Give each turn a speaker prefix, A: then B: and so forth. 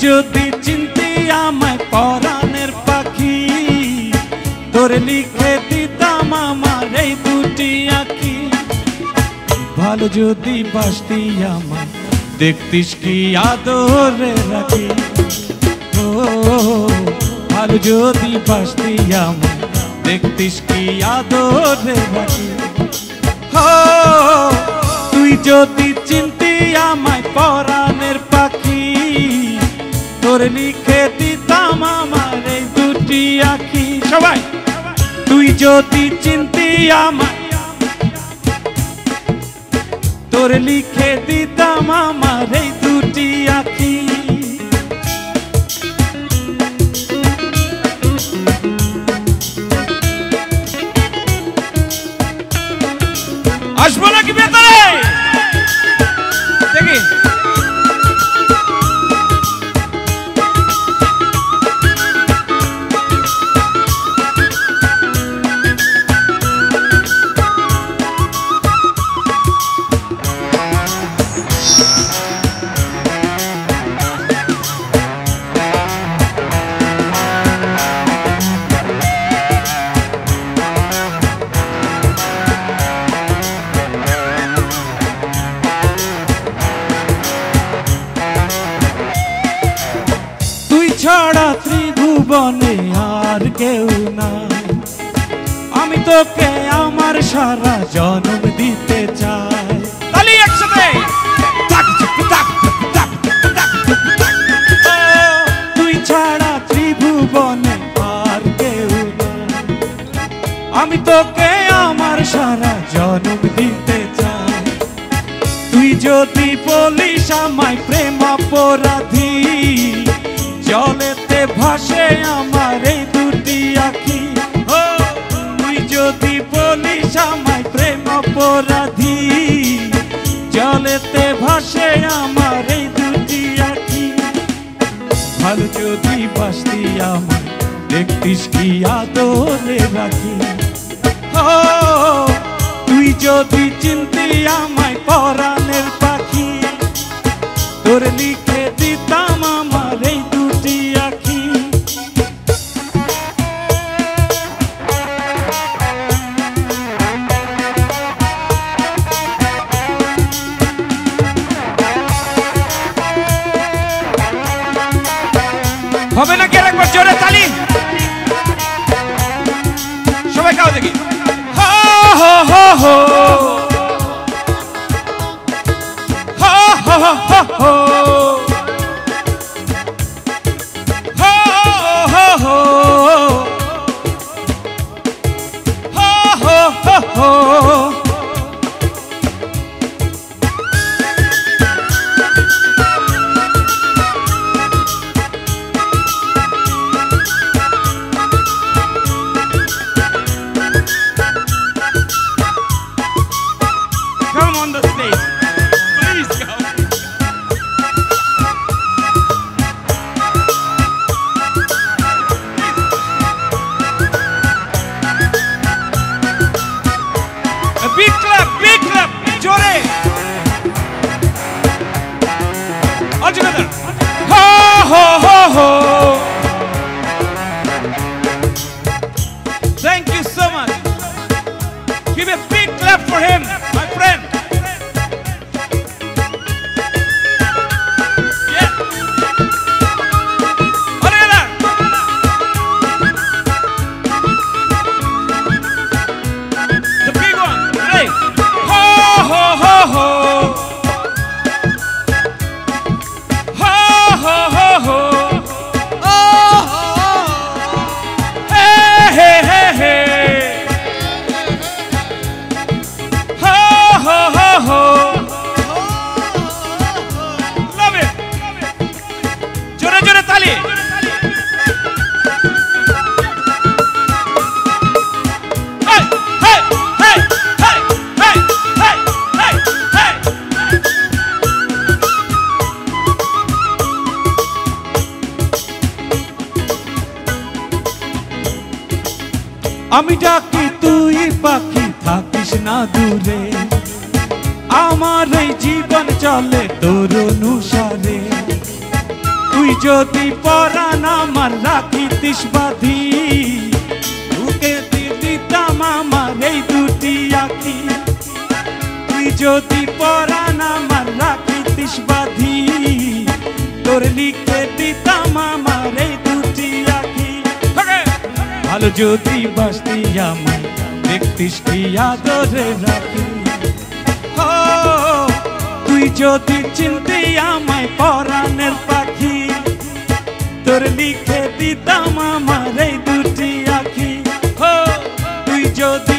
A: যদি চিনতি আমায় পরাণের পাখি, তোর লিখে দিতাম আমার এই দুটি আঁখি। ভালো যদি বাসতি আমায়, দেখতিস কি আদরে রাখি। ও ভালো যদি বাসতি আমায়, দেখতিস কি আদরে রাখি। তুই যদি চিনতি আমায় পরাণের পাখি, তোর লিখে দিতাম আমার এই দুটি আঁখি। সবাই তুই যদি চিনতি আমায়, তোর লিখে দিতাম আমার এই দুটি আঁখি। আসবো নাকি ভেতরে দেখি? ছাড়া ত্রিভুবনে আর কেউ নাই, আমি তোকে আমার সারা জন্ম দিতে চাই। তালি একসাথে তুই ছাড়া ত্রিভুবনে আর কেউ নাই, আমি তোকে আমার সারা জন্ম দিতে চাই। তুই যদি বলিস আমায় প্রেম অপরাধী, জলেতে ভাসে আমার এই দুটি আঁখি। তুই যদি বলিস আমায় প্রেম অপরাধী, জলেতে ভাসে আমার এই দুটি আঁখি। ভালো যদি বাসতি আমায়, দেখতিস কি আদরে রাখি। তুই যদি চিনতি আমায় পরাণের পাখি, তোর লিখে দিতাম আমার এই দুটি আঁখি। হবে নাকি আরেকবার জোরে তালি? সবাই গাও দেখি। হো হো হো হো হো হো হো হো Come on the stage, please go. A big clap, jore. All together. Ho ho ho ho. Thank you so much. Give a big clap for him, my friend. Yeah. All together. The big one. Hey. Ho ho ho ho. Ho ho ho ho. Oh. Hey hey hey hey. Ho ho ho ho. Love it. Jore jore tali. Hey hey hey hey hey hey hey hey. আমি ডাকি তুই পাখি, থাকিস না দূরে, আমার এই জীবন চলে তোর অনুসারে। তুই যদি পরাণ আমার রাখিতিস বাঁধি, বুকে দিতাম আমার এই দুটি আঁখি। তুই যদি পরাণ আমার রাখিতিস বাঁধি, তোর লিখে দিতাম আমার এই দুটি আঁখি। ভালো যদি বাসতি আমায় দেখতিস কি আদরে রাখি। তুই যদি চিনতি আমায় পরাণের পাখি, তোর লিখে দিতাম আমার এই দুটি আঁখি। তুই যদি